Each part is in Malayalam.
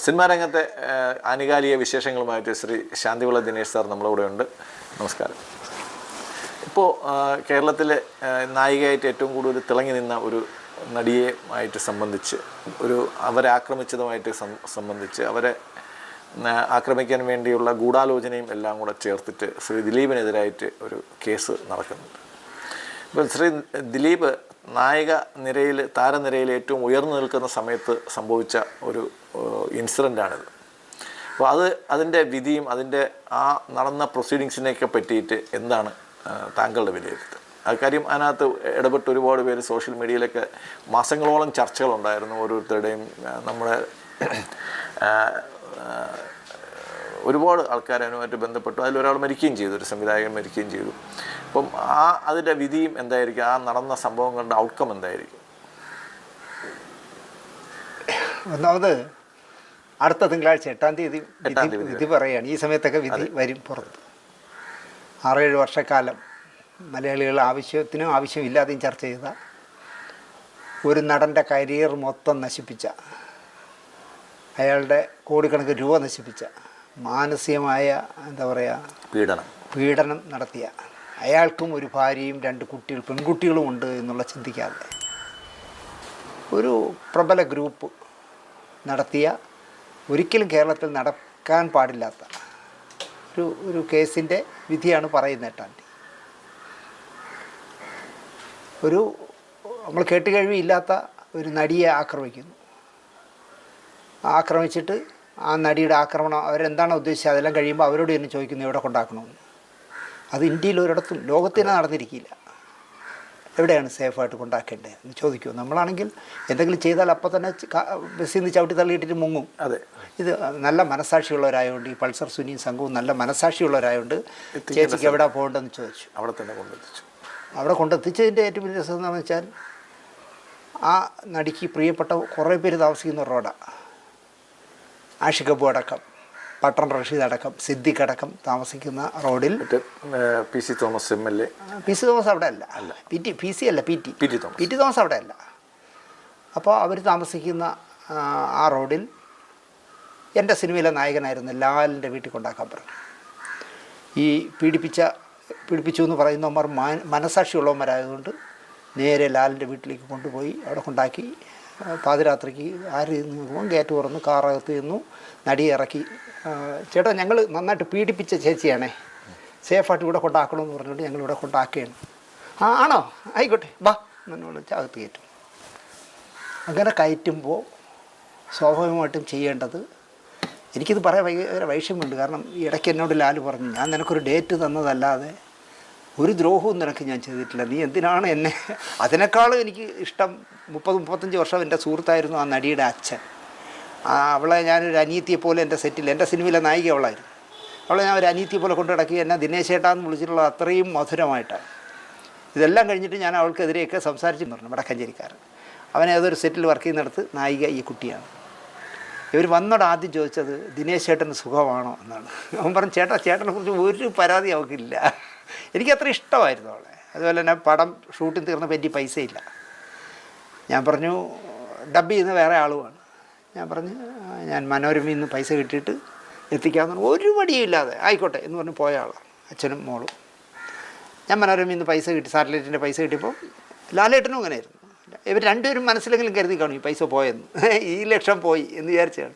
സിനിമാ രംഗത്തെ ആനുകാലിക വിശേഷങ്ങളുമായിട്ട് ശ്രീ ശാന്തിവിള ദിനേശ് സാർ നമ്മളിവിടെ ഉണ്ട്. നമസ്കാരം. ഇപ്പോൾ കേരളത്തിലെ നായികയായിട്ട് ഏറ്റവും കൂടുതൽ തിളങ്ങി നിന്ന ഒരു നടിയുമായിട്ട് സംബന്ധിച്ച് അവരെ ആക്രമിച്ചതുമായിട്ട് സംബന്ധിച്ച് അവരെ ആക്രമിക്കാൻ വേണ്ടിയുള്ള ഗൂഢാലോചനയും എല്ലാം കൂടെ ചേർത്തിട്ട് ശ്രീ ദിലീപിനെതിരായിട്ട് ഒരു കേസ് നടക്കുന്നുണ്ട്. ഇപ്പോൾ ശ്രീ ദിലീപ് നായിക നിരയിൽ താരനിരയിൽ ഏറ്റവും ഉയർന്നു നിൽക്കുന്ന സമയത്ത് സംഭവിച്ച ഒരു ഇൻസിഡൻ്റാണിത്. അപ്പോൾ അതിൻ്റെ വിധിയും അതിൻ്റെ ആ നടന്ന പ്രൊസീഡിങ്സിനെയൊക്കെ പറ്റിയിട്ട് എന്താണ് താങ്കളുടെ വിലയിരുത്തൽ? അക്കാര്യം അതിനകത്ത് ഇടപെട്ട് ഒരുപാട് പേര് സോഷ്യൽ മീഡിയയിലൊക്കെ മാസങ്ങളോളം ചർച്ചകളുണ്ടായിരുന്നു. ഓരോരുത്തരുടെയും നമ്മുടെ ഒരുപാട് ആൾക്കാർ അതിനുമായിട്ട് ബന്ധപ്പെട്ടു. അതിലൊരാൾ മരിക്കുകയും ചെയ്തു, ഒരു സംവിധായകൻ മരിക്കുകയും ചെയ്തു. അപ്പം അതിൻ്റെ വിധിയും എന്തായിരിക്കും? ആ നടന്ന സംഭവങ്ങളുടെ ഔട്ട്കം എന്തായിരിക്കും? ഒന്നാമത് അടുത്ത തിങ്കളാഴ്ച 8-ാം തീയതി വിധി പറയുകയാണ്. ഈ സമയത്തൊക്കെ വിധി വരും പുറത്ത്. 6-7 വർഷക്കാലം മലയാളികൾ ആവശ്യത്തിനും ആവശ്യമില്ലാതെയും ചർച്ച ചെയ്ത ഒരു നടൻ്റെ കരിയർ മൊത്തം നശിപ്പിച്ച, അയാളുടെ കോടിക്കണക്കിന് രൂപ നശിപ്പിച്ച, മാനസികമായ എന്താ പറയുക പീഡനം നടത്തിയ, അയാൾക്കും ഒരു ഭാര്യയും 2 പെൺകുട്ടികളും ഉണ്ട് എന്നുള്ള ചിന്തിക്കാതെ ഒരു പ്രബല ഗ്രൂപ്പ് നടത്തിയ, ഒരിക്കലും കേരളത്തിൽ നടക്കാൻ പാടില്ലാത്ത ഒരു കേസിൻ്റെ വിധിയാണ് പറയുന്നത് 8-ാം തീയതി. നമ്മൾ കേട്ടുകഴിവില്ലാത്ത ഒരു നടിയെ ആക്രമിച്ചിട്ട് ആ നടിയുടെ ആക്രമണം അവരെന്താണോ ഉദ്ദേശിച്ചത് അതെല്ലാം കഴിയുമ്പോൾ അവരോട് തന്നെ ചോദിക്കുന്നു എവിടെ കൊണ്ടാക്കണമെന്ന്. അത് ഇന്ത്യയിൽ ഒരിടത്തും ലോകത്തിന് നടന്നിരിക്കില്ല. എവിടെയാണ് സേഫായിട്ട് കൊണ്ടാക്കേണ്ടത് എന്ന് ചോദിക്കുമോ? നമ്മളാണെങ്കിൽ എന്തെങ്കിലും ചെയ്താൽ അപ്പം തന്നെ ബസ്സിൽ നിന്ന് ചവിട്ടി തള്ളിയിട്ടിട്ട് മുങ്ങും. അതെ, ഇത് നല്ല മനസ്സാക്ഷിയുള്ളവരായതുകൊണ്ട്, ഈ പൾസർ സുനിയും സംഘവും നല്ല മനസ്സാക്ഷിയുള്ളവരായതുകൊണ്ട് ചേച്ചിക്ക് എവിടെ പോകേണ്ടതെന്ന് ചോദിച്ചു. അവിടെ കൊണ്ടെത്തിച്ചതിൻ്റെ ഏറ്റവും വലിയ രസം എന്താണെന്ന് വെച്ചാൽ, ആ നടിക്ക് പ്രിയപ്പെട്ട കുറേ പേര് താമസിക്കുന്ന റോഡാണ്. ആഷിഖ് അബു അടക്കം, പട്ടൺ റഷീദ് അടക്കം, സിദ്ദിഖ് അടക്കം താമസിക്കുന്ന റോഡിൽ PC Thomas MLA. PC Thomas അവിടെ അല്ല, PC അല്ല, PT തോമസ് അവിടെ അല്ല. അപ്പോൾ അവർ താമസിക്കുന്ന ആ റോഡിൽ എൻ്റെ സിനിമയിലെ നായകനായിരുന്ന ലാലിൻ്റെ വീട്ടിൽ കൊണ്ടാക്കാൻ പറഞ്ഞു. ഈ പീഡിപ്പിച്ചു എന്ന് പറയുന്നവന്മാർ മനസാക്ഷിയുള്ളവന്മാരായതുകൊണ്ട് നേരെ ലാലിൻ്റെ വീട്ടിലേക്ക് കൊണ്ടുപോയി അവിടെ കൊണ്ടാക്കി. പാതിരാത്രിക്ക് നോക്കുമ്പോൾ ഗേറ്റ് തുറന്ന് കാറകത്ത് നിന്നു, നടിയെ ഇറക്കി. ചേട്ടാ, ഞങ്ങൾ നന്നായിട്ട് പീഡിപ്പിച്ച ചേച്ചിയാണേ, സേഫായിട്ട് ഇവിടെ കൊണ്ടാക്കണമെന്ന് പറഞ്ഞുകൊണ്ട് ഞങ്ങളിവിടെ കൊണ്ടാക്കുകയാണ്. ആണോ, ആയിക്കോട്ടെ, വാ എന്നോട് അകത്ത് കയറ്റും. അങ്ങനെ കയറ്റുമ്പോൾ സ്വാഭാവികമായിട്ടും ചെയ്യേണ്ടത്, എനിക്കിത് പറയാൻ ഭയങ്കര വൈഷമ്യമുണ്ട്. കാരണം ഇടയ്ക്ക് എന്നോട് ലാല് പറഞ്ഞു, ഞാൻ നിനക്കൊരു ഡേറ്റ് തന്നതല്ലാതെ ഒരു ദ്രോഹവും നിനക്ക് ഞാൻ ചെയ്തിട്ടില്ല, നീ എന്തിനാണ് എന്നെ. അതിനേക്കാളും എനിക്ക് ഇഷ്ടം 30-35 വർഷം എൻ്റെ സുഹൃത്തായിരുന്നു ആ നടിയുടെ അച്ഛൻ. അവളെ ഞാനൊരു അനിയത്തിയെ പോലെ എൻ്റെ സെറ്റിൽ, എൻ്റെ സിനിമയിലെ നായിക അവളായിരുന്നു. അവളെ ഞാൻ ഒരു അനിയത്തിയെ പോലെ കൊണ്ടു കിടക്കി, എന്നെ ദിനേശ് ചേട്ടാന്ന് വിളിച്ചിട്ടുള്ളത് അത്രയും മധുരമായിട്ടാണ്. ഇതെല്ലാം കഴിഞ്ഞിട്ട് ഞാൻ അവൾക്കെതിരെയൊക്കെ സംസാരിച്ചു പറഞ്ഞു. വടക്കഞ്ചേരിക്കാരൻ, അവനെ ഏതൊരു സെറ്റിൽ വർക്ക് ചെയ്യുന്നിടത്ത് നായിക ഈ കുട്ടിയാണ്. ഇവർ വന്നോട് ആദ്യം ചോദിച്ചത് ദിനേശ് ചേട്ടന് സുഖമാണോ എന്നാണ്. അവൻ പറഞ്ഞു, ചേട്ടനെ കുറിച്ച് ഒരു പരാതി അവൾക്കില്ല. എനിക്കത്ര ഇഷ്ടമായിരുന്നു അവളെ. അതുപോലെ തന്നെ പടം ഷൂട്ടിങ് തീർന്നപ്പോൾ എൻ്റെ പൈസയില്ല. ഞാൻ പറഞ്ഞു, ഡബ് ചെയ്യുന്ന വേറെ ആളുമാണ്. ഞാൻ പറഞ്ഞു, ഞാൻ മനോരമയിൽ നിന്ന് പൈസ കിട്ടിയിട്ട് എത്തിക്കാമെന്ന് പറഞ്ഞു. ഒരു മടിയുമില്ലാതെ ആയിക്കോട്ടെ എന്ന് പറഞ്ഞ് പോയ ആളാണ് അച്ഛനും മോളും. ഞാൻ മനോരമയിൽ നിന്ന് പൈസ കിട്ടി, സാറ്റലൈറ്റിൻ്റെ പൈസ കിട്ടിയപ്പോൾ ലാലേട്ടനും അങ്ങനെയായിരുന്നു. ഇവർ രണ്ടുപേരും മനസ്സിലെങ്കിലും കരുതി കാണും ഈ പൈസ പോയെന്ന്, ഈ ലക്ഷം പോയി എന്ന് വിചാരിച്ചാണ്.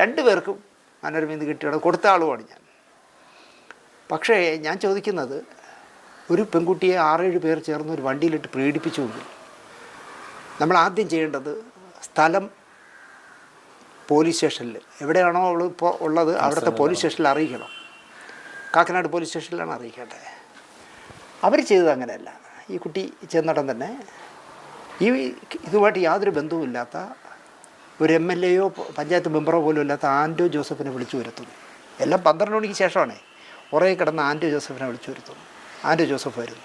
2 പേർക്കും മനോരമയിൽ നിന്ന് കിട്ടിയത് കൊടുത്ത ആളുമാണ് ഞാൻ. പക്ഷേ ഞാൻ ചോദിക്കുന്നത്, ഒരു പെൺകുട്ടിയെ 6-7 പേർ ചേർന്ന് ഒരു വണ്ടിയിലിട്ട് പീഡിപ്പിച്ചുകൊണ്ട് നമ്മൾ ആദ്യം ചെയ്യേണ്ടത് സ്ഥലം പോലീസ് സ്റ്റേഷനിൽ, എവിടെയാണോ അവൾ ഇപ്പോൾ ഉള്ളത് അവിടുത്തെ പോലീസ് സ്റ്റേഷനിൽ അറിയിക്കണം. കാക്കനാട് പോലീസ് സ്റ്റേഷനിലാണ് അറിയിക്കേണ്ടത്. അവർ ചെയ്തത് അങ്ങനെയല്ല. ഈ കുട്ടി ചെന്നിടം തന്നെ ഇതുമായിട്ട് യാതൊരു ബന്ധവുമില്ലാത്ത ഒരു MLAയോ പഞ്ചായത്ത് മെമ്പറോ പോലും ഇല്ലാത്ത ആൻറ്റോ ജോസഫിനെ വിളിച്ചു വരുത്തുന്നു. എല്ലാം 12 മണിക്ക് ശേഷമാണേ. കുറേ കിടന്ന് ആൻറ്റോ ജോസഫിനെ വിളിച്ചു വരുത്തുന്നു. ആൻറ്റോ ജോസഫ് വരുന്നു,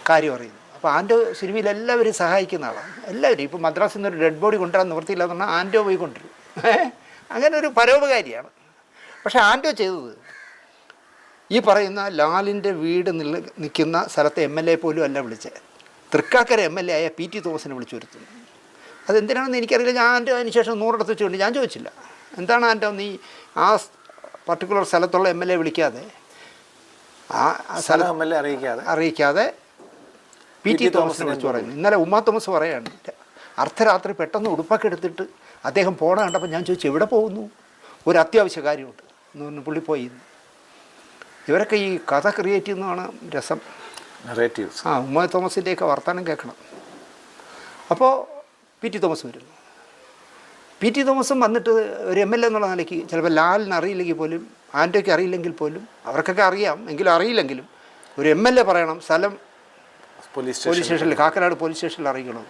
കാര്യം അറിയുന്നു. അപ്പോൾ ആൻറ്റോ സിനിമയിൽ എല്ലാവരും സഹായിക്കുന്ന ആളാണ്. എല്ലാവരും ഇപ്പോൾ മദ്രാസിൽ നിന്ന് ഒരു ഡെഡ് ബോഡി കൊണ്ടുവരാൻ നിവൃത്തിയില്ലാന്ന് പറഞ്ഞാൽ ആൻറ്റോ പോയി കൊണ്ടുവരും. അങ്ങനെ ഒരു പരോപകാരിയാണ്. പക്ഷേ ആൻറ്റോ ചെയ്തത്, ഈ പറയുന്ന ലാലിൻ്റെ വീട് നിൽക്കുന്ന സ്ഥലത്തെ MLA പോലും അല്ല വിളിച്ചത്, തൃക്കാക്കര MLA ആയ PT തോമസിനെ വിളിച്ചു വരുത്തുന്നു. അതെന്തിനാണെന്ന് എനിക്കറിയില്ല. ഞാൻ അതിന് ശേഷം 100 ഇടത്ത് വെച്ചുകൊണ്ട് ഞാൻ ചോദിച്ചില്ല. എന്താണ് എൻ്റെ നീ ആ പർട്ടിക്കുലർ സ്ഥലത്തുള്ള MLA വിളിക്കാതെ ആ സ്ഥലം MLA അറിയിക്കാതെ PT തോമസിനെ വിളിച്ച് പറയുന്നു. ഇന്നലെ ഉമ്മാ തോമസ് പറയാണ്, അർദ്ധരാത്രി പെട്ടെന്ന് ഉടുപ്പൊക്കെ എടുത്തിട്ട് അദ്ദേഹം പോണ കണ്ടപ്പോൾ ഞാൻ ചോദിച്ചു എവിടെ പോകുന്നു, ഒരു അത്യാവശ്യ കാര്യമുണ്ട് എന്ന് പറഞ്ഞു പുള്ളി പോയി. ഇവരൊക്കെ ഈ കഥ ക്രിയേറ്റ് ചെയ്യുന്നതാണ് രസം. ഉമ്മാ തോമസിൻ്റെയൊക്കെ വർത്തമാനം കേൾക്കണം. അപ്പോൾ PT തോമസ് വരുന്നു. PT തോമസും വന്നിട്ട് ഒരു MLA എന്നുള്ള നിലയ്ക്ക് ചിലപ്പോൾ ലാലിന് അറിയില്ലെങ്കിൽ പോലും ആൻ്റോയ്ക്ക് അറിയില്ലെങ്കിൽ പോലും അവർക്കൊക്കെ അറിയാം എങ്കിലും അറിയില്ലെങ്കിലും ഒരു MLA പറയണം സ്ഥലം പോലീസ് സ്റ്റേഷനിൽ കാക്കനാട് പോലീസ് സ്റ്റേഷനിൽ അറിയിക്കണം.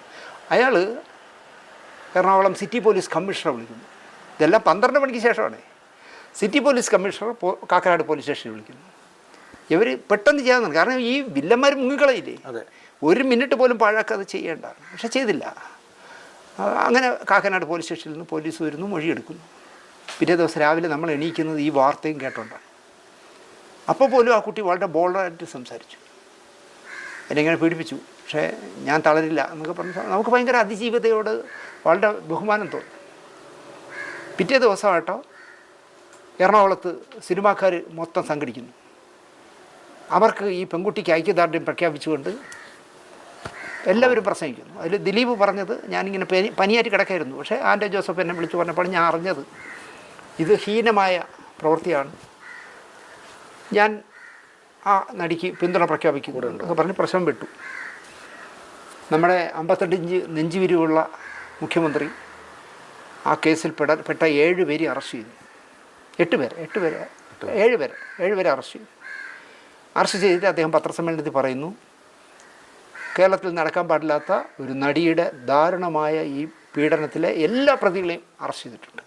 അയാൾ എറണാകുളം സിറ്റി പോലീസ് കമ്മീഷണറെ വിളിക്കുന്നു. ഇതെല്ലാം 12 മണിക്ക് ശേഷമാണ്. City police commissioner Kakkanad police സ്റ്റേഷനിൽ വിളിക്കുന്നു. ഇവർ പെട്ടെന്ന് ചെയ്യാൻ, കാരണം ഈ വില്ലന്മാർ മുങ്ങിക്കളയില്ലേ, 1 മിനിറ്റ് പോലും പാഴാക്കാതെ ചെയ്യേണ്ടതാണ്. പക്ഷെ ചെയ്തില്ല. അങ്ങനെ കാക്കനാട് പോലീസ് സ്റ്റേഷനിൽ നിന്ന് പോലീസ് വരുന്നു, മൊഴിയെടുക്കുന്നു. പിറ്റേ ദിവസം രാവിലെ നമ്മൾ എണീക്കുന്നത് ഈ വാർത്തയും കേട്ടോണ്ടാണ്. അപ്പോൾ പോലും ആ കുട്ടി വളരെ ബോൾഡായിട്ട് സംസാരിച്ചു, എന്നെങ്ങനെ പീഡിപ്പിച്ചു, പക്ഷേ ഞാൻ തളരില്ല എന്നൊക്കെ പറഞ്ഞ് നമുക്ക് ഭയങ്കര അതിജീവിതയോട് വളരെ ബഹുമാനം തോന്നി. പിറ്റേ ദിവസമായിട്ടോ എറണാകുളത്ത് സിനിമാക്കാർ മൊത്തം സംഘടിക്കുന്നു. അവർക്ക് ഈ പെൺകുട്ടിക്ക് ഐക്യദാർഢ്യം പ്രഖ്യാപിച്ചുകൊണ്ട് എല്ലാവരും പ്രസംഗിക്കുന്നു. അതിൽ ദിലീപ് പറഞ്ഞത്, ഞാനിങ്ങനെ പനിയായിട്ട് കിടക്കായിരുന്നു, പക്ഷേ ആൻ്റോ ജോസഫ് എന്നെ വിളിച്ച് പറഞ്ഞപ്പോൾ ഞാൻ അറിഞ്ഞത് ഇത് ഹീനമായ പ്രവൃത്തിയാണ്, ഞാൻ ആ നടിക്ക് പിന്തുണ പ്രഖ്യാപിക്കുന്നു എന്നൊക്കെ പറഞ്ഞ് പ്രശ്നം വിട്ടു. നമ്മുടെ 52 ഇഞ്ച് നെഞ്ചുവിരിവുള്ള മുഖ്യമന്ത്രി ആ കേസിൽ പെട്ട 7 പേരെ അറസ്റ്റ് ചെയ്തു. 7 പേരെ അറസ്റ്റ് ചെയ്തു. അറസ്റ്റ് ചെയ്തിട്ട് അദ്ദേഹം പത്രസമ്മേളനത്തിൽ പറയുന്നു, കേരളത്തിൽ നടക്കാൻ പാടില്ലാത്ത ഒരു നടിയുടെ ദാരുണമായ ഈ പീഡനത്തിലെ എല്ലാ പ്രതികളെയും അറസ്റ്റ് ചെയ്തിട്ടുണ്ട്.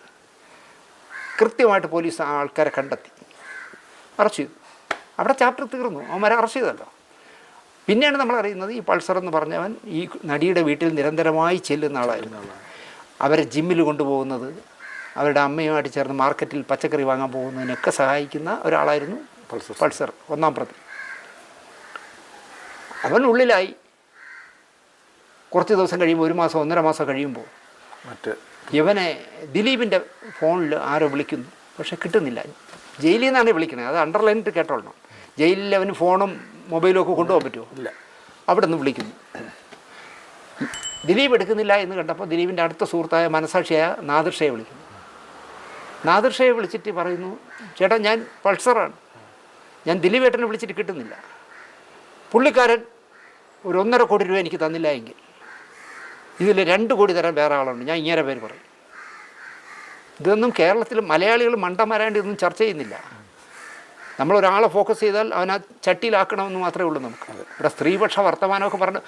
കൃത്യമായിട്ട് പോലീസ് ആ ആൾക്കാരെ കണ്ടെത്തി അറസ്റ്റ് ചെയ്തു. അവിടെ ചാപ്റ്റർ തീർന്നു, അവന്മാരെ അറസ്റ്റ് ചെയ്തല്ലോ. പിന്നെയാണ് നമ്മൾ അറിയുന്നത് ഈ പൾസർ എന്ന് പറഞ്ഞവൻ ഈ നടിയുടെ വീട്ടിൽ നിരന്തരമായി ചെല്ലുന്ന ആളായിരുന്നു. അവരെ ജിമ്മിൽ കൊണ്ടുപോകുന്നത്, അവരുടെ അമ്മയുമായിട്ട് ചേർന്ന് മാർക്കറ്റിൽ പച്ചക്കറി വാങ്ങാൻ പോകുന്നതിനൊക്കെ സഹായിക്കുന്ന ഒരാളായിരുന്നു പൾസർ, 1-ാം പ്രതി. അവൻ ഉള്ളിലായി. കുറച്ച് ദിവസം കഴിയുമ്പോൾ, 1 മാസം 1.5 മാസം കഴിയുമ്പോൾ ഇവനെ ദിലീപിൻ്റെ ഫോണിൽ ആരോ വിളിക്കുന്നു, പക്ഷെ കിട്ടുന്നില്ല. ജയിലിൽ നിന്നാണ് വിളിക്കുന്നത്, അത് അണ്ടർലൈനിട്ട് കേട്ടോളണം. ജയിലിൽ അവന് ഫോണും മൊബൈലും ഒക്കെ കൊണ്ടുപോകാൻ പറ്റുമോ? ഇല്ല. അവിടെ നിന്ന് വിളിക്കുന്നു. ദിലീപ് എടുക്കുന്നില്ല എന്ന് കണ്ടപ്പോൾ ദിലീപിൻ്റെ അടുത്ത സുഹൃത്തായ മനസാക്ഷിയായ നാദിർ ഷയെ വിളിക്കുന്നു. നാദിർ ഷയെ വിളിച്ചിട്ട് പറയുന്നു, ചേട്ടാ ഞാൻ പൾസറാണ്, ഞാൻ ദിലീപ് ഏട്ടനെ വിളിച്ചിട്ട് കിട്ടുന്നില്ല, പുള്ളിക്കാരൻ ഒരു 1.5 കോടി രൂപ എനിക്ക് തന്നില്ല എങ്കിൽ ഇതിൽ 2 കോടി തരാൻ വേറെ ആളുണ്ട്, ഞാൻ ഇങ്ങനെ പേര് പറയും. ഇതൊന്നും കേരളത്തിൽ മലയാളികൾ മണ്ടന്മാരാണ്ട് ഇതൊന്നും ചർച്ച ചെയ്യുന്നില്ല. നമ്മളൊരാളെ ഫോക്കസ് ചെയ്താൽ അവനാ ചട്ടിയിലാക്കണമെന്ന് മാത്രമേ ഉള്ളൂ നമുക്ക്. ഇവിടെ സ്ത്രീപക്ഷ വർത്തമാനമൊക്കെ പറഞ്ഞ്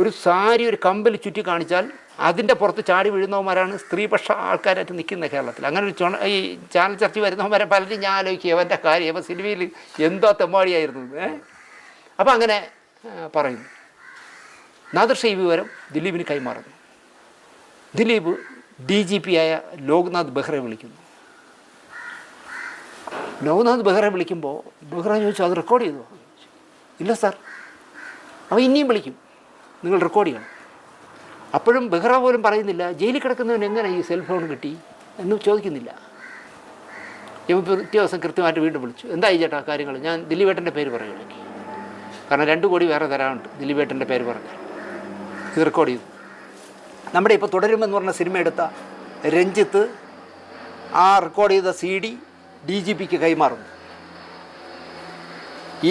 ഒരു സാരി ഒരു കമ്പിൽ ചുറ്റി കാണിച്ചാൽ അതിൻ്റെ പുറത്ത് ചാടി വീഴുന്നവന്മാരാണ് സ്ത്രീപക്ഷ ആൾക്കാരായിട്ട് നിൽക്കുന്നത് കേരളത്തിൽ. അങ്ങനെ ഒരു ഈ ചാനൽ ചർച്ച വരുന്നവന്മാരെ പലരും ഞാൻ ആലോചിക്കുക, അവൻ്റെ കാര്യം അവൻ സിനിമയിൽ എന്തോ തെമ്മാടിയായിരുന്നു. അപ്പോൾ അങ്ങനെ പറയുന്നു. നാദിർ ഷാ ഈ വിവരം ദിലീപിന് കൈമാറുന്നു. ദിലീപ് DGP ആയ ലോക്നാഥ് ബെഹ്റയെ വിളിക്കുന്നു. ലോക്നാഥ് ബെഹ്റയെ വിളിക്കുമ്പോൾ ബെഹ്റ ചോദിച്ചു, അത് റെക്കോർഡ് ചെയ്തു? ഇല്ല സാർ. അവൻ ഇനിയും വിളിക്കും, നിങ്ങൾ റെക്കോർഡ് ചെയ്യണം. അപ്പോഴും ബെഹ്റ പോലും പറയുന്നില്ല ജയിലിൽ കിടക്കുന്നവൻ എങ്ങനെ ഈ സെൽഫോൺ കിട്ടി എന്ന് ചോദിക്കുന്നില്ല. ഇവൻ പിറ്റേ ദിവസം കൃത്യമായിട്ട് വീണ്ടും വിളിച്ചു, എന്തായി ചേട്ടാ കാര്യങ്ങൾ? ഞാൻ ദിലീപേട്ടൻ്റെ പേര് പറയുകയാണെങ്കിൽ, കാരണം 2 കോടി വേറെ തരാനുണ്ട് ദിലീപേട്ടൻ്റെ പേര് പറഞ്ഞാൽ. ഇത് റെക്കോർഡ് ചെയ്തു. നമ്മുടെ ഇപ്പോൾ തുടരുമെന്ന് പറഞ്ഞ സിനിമ എടുത്ത രഞ്ജിത്ത് ആ റെക്കോർഡ് ചെയ്ത CD DGPക്ക് കൈമാറുന്നു.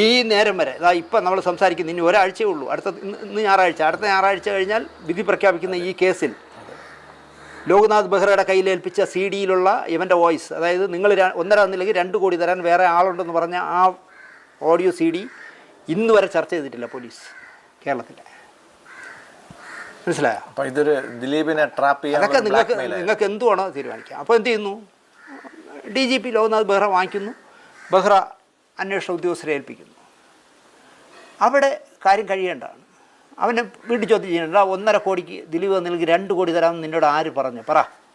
ഈ നേരം വരെ ഇപ്പം നമ്മൾ സംസാരിക്കുന്ന ഇനി ഒരാഴ്ചയേ ഉള്ളൂ, ഇന്ന് ഞായറാഴ്ച, അടുത്ത ഞായറാഴ്ച കഴിഞ്ഞാൽ വിധി പ്രഖ്യാപിക്കുന്ന ഈ കേസിൽ ലോക്നാഥ് ബെഹ്റയുടെ കയ്യിലേൽപ്പിച്ച CD-യിലുള്ള ഇവൻ്റെ വോയിസ്, അതായത് നിങ്ങൾ 1.5 തന്നില്ലെങ്കിൽ 2 കോടി തരാൻ വേറെ ആളുണ്ടെന്ന് പറഞ്ഞ ആ ഓഡിയോ CD ഇന്ന് വരെ ചർച്ച ചെയ്തിട്ടില്ല പോലീസ് കേരളത്തിൽ. മനസ്സിലായോ? അപ്പോൾ ഇതൊരു ദിലീപിനെ ട്രാപ്പ് ചെയ്യാൻ അതൊക്കെ നിങ്ങൾക്ക് എന്തുവാണോ തീരുമാനിക്കാം. അപ്പോൾ എന്ത് ചെയ്യുന്നു? DGP ലോക്നാഥ് ബെഹ്റ വാങ്ങിക്കുന്നു, ബെഹ്റ അന്വേഷണ ഉദ്യോഗസ്ഥരെ ഏൽപ്പിക്കുന്നു. അവിടെ കാര്യം കഴിയേണ്ടതാണ്. അവനെ വീട്ടിൽ ചോദ്യം ചെയ്യണ്ട, 1.5 കോടിക്ക് ദിലീപ് തന്നില്ലെങ്കിൽ 2 കോടി തരാമെന്ന് നിന്നോട് ആര് പറഞ്ഞു?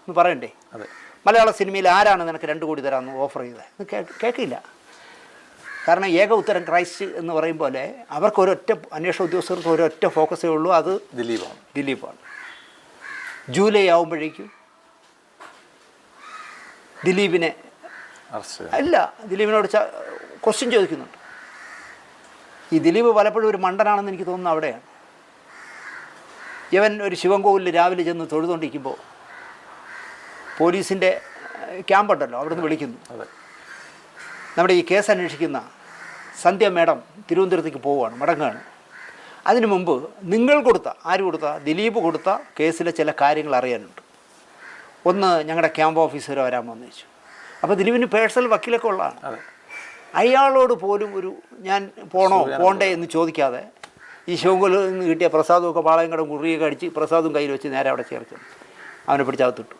ഒന്ന് പറയണ്ടേ? അതെ. മലയാള സിനിമയിൽ ആരാണ് നിനക്ക് 2 കോടി തരാമെന്ന് ഓഫർ ചെയ്തത്? കേൾക്കില്ല. കാരണം ഏക ഉത്തരം ക്രൈസ്റ്റ് എന്ന് പറയും പോലെ അവർക്ക് ഒരൊറ്റ അന്വേഷണ ഉദ്യോഗസ്ഥർക്ക് ഒരൊറ്റ ഫോക്കസേ ഉള്ളൂ, അത് ദിലീപാണ്. ജൂലൈ ആകുമ്പോഴേക്കും ദിലീപിനെ അല്ല, ദിലീപിനോട് ക്വസ്റ്റ്യൻ ചോദിക്കുന്നുണ്ട്. ഈ ദിലീപ് പലപ്പോഴും ഒരു മണ്ടനാണെന്ന് എനിക്ക് തോന്നുന്നു അവിടെയാണ്. ഇവൻ ഒരു ശിവൻകോവിലിൽ രാവിലെ ചെന്ന് തൊഴുതുകൊണ്ടിരിക്കുമ്പോൾ പോലീസിൻ്റെ ക്യാമ്പുണ്ടല്ലോ, അവിടെ നിന്ന് വിളിക്കുന്നു. നമ്മുടെ ഈ കേസ് അന്വേഷിക്കുന്ന സന്ധ്യ മേഡം തിരുവനന്തപുരത്തേക്ക് പോവുകയാണ്, മടങ്ങുകയാണ്. അതിനു മുമ്പ് നിങ്ങൾ കൊടുത്ത, ആര് കൊടുത്ത, ദിലീപ് കൊടുത്ത കേസിലെ ചില കാര്യങ്ങൾ അറിയാനുണ്ട്. ഒന്ന്, ഞങ്ങളുടെ ക്യാമ്പ് ഓഫീസർ വരാമെന്ന് ചോദിച്ചു. അപ്പോൾ ദിലീപിന് പേഴ്സണൽ വക്കീലൊക്കെ ഉള്ളതാണ്. അയാളോട് പോലും ഒരു ഞാൻ പോണ്ടേ എന്ന് ചോദിക്കാതെ ഈ ശിവൻകോലിൽ നിന്ന് കിട്ടിയ പ്രസാദമൊക്കെ പാളയങ്കടം കുറിയൊക്കെ അടിച്ച് പ്രസാദും കയ്യിൽ വെച്ച് നേരെ അവിടെ ചേർത്ത് അവനെ പിടിച്ചകത്തിട്ടു.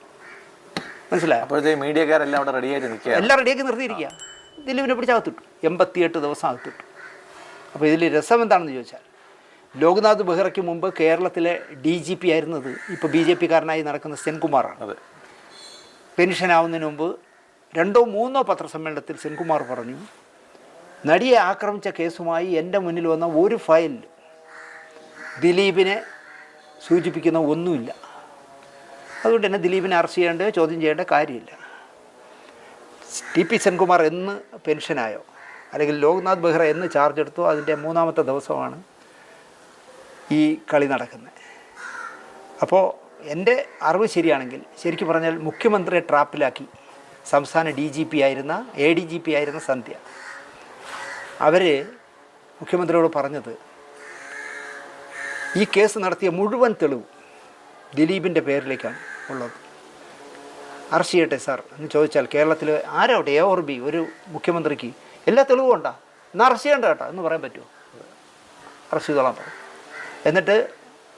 മനസ്സിലായോ? അപ്പോഴത്തെ മീഡിയക്കാരെല്ലാം അവിടെ റെഡിയായിട്ട് നിൽക്കുക, എല്ലാം റെഡിയാക്കി നിർത്തിയിരിക്കുക. ദിലീപിനെ പിടിച്ചകത്തിട്ടു, 88 ദിവസം അകത്തിട്ടു. അപ്പോൾ ഇതിൽ രസം എന്താണെന്ന് ചോദിച്ചാൽ, ലോക്നാഥ് ബെഹ്റയ്ക്ക് മുമ്പ് കേരളത്തിലെ DGP ആയിരുന്നത് ഇപ്പോൾ BJP കാരനായി നടക്കുന്ന സെൻകുമാറാണ്. പെൻഷനാവുന്നതിന് മുമ്പ് 2ഓ 3ഓ പത്രസമ്മേളനത്തിൽ സെൻകുമാർ പറഞ്ഞു, നടിയെ ആക്രമിച്ച കേസുമായി എൻ്റെ മുന്നിൽ വന്ന ഒരു ഫയൽ ദിലീപിനെ സൂചിപ്പിക്കുന്ന ഒന്നുമില്ല. അതുകൊണ്ട് തന്നെ ദിലീപിനെ അറസ്റ്റ് ചെയ്യേണ്ടയോ ചോദ്യം ചെയ്യേണ്ട കാര്യമില്ല. TP സെൻകുമാർ എന്ന് പെൻഷനായോ അല്ലെങ്കിൽ ലോക്നാഥ് ബെഹ്റ എന്ന് ചാർജ് എടുത്തോ അതിൻ്റെ 3ാമത്തെ ദിവസമാണ് ഈ കളി നടക്കുന്നത്. അപ്പോൾ എൻ്റെ അറിവ് ശരിയാണെങ്കിൽ, ശരിക്കും പറഞ്ഞാൽ മുഖ്യമന്ത്രിയെ ട്രാപ്പിലാക്കി സംസ്ഥാന DGP ആയിരുന്ന ADGP ആയിരുന്ന സന്ധ്യ അവർ മുഖ്യമന്ത്രിയോട് പറഞ്ഞത്, ഈ കേസ് നടത്തിയ മുഴുവൻ തെളിവും ദിലീപിൻ്റെ പേരിലേക്കാണ് ഉള്ളത്. അറസ്റ്റ് ചെയ്യട്ടെ സാർ എന്ന് ചോദിച്ചാൽ കേരളത്തിൽ ആരോട്ടെ A or B ഒരു മുഖ്യമന്ത്രിക്ക് എല്ലാ തെളിവും ഉണ്ടാ, എന്നാൽ അറസ്റ്റ് ചെയ്യേണ്ട കേട്ടോ എന്ന് പറയാൻ പറ്റുമോ? അറസ്റ്റ് ചെയ്തോളാൻ പറയും. എന്നിട്ട്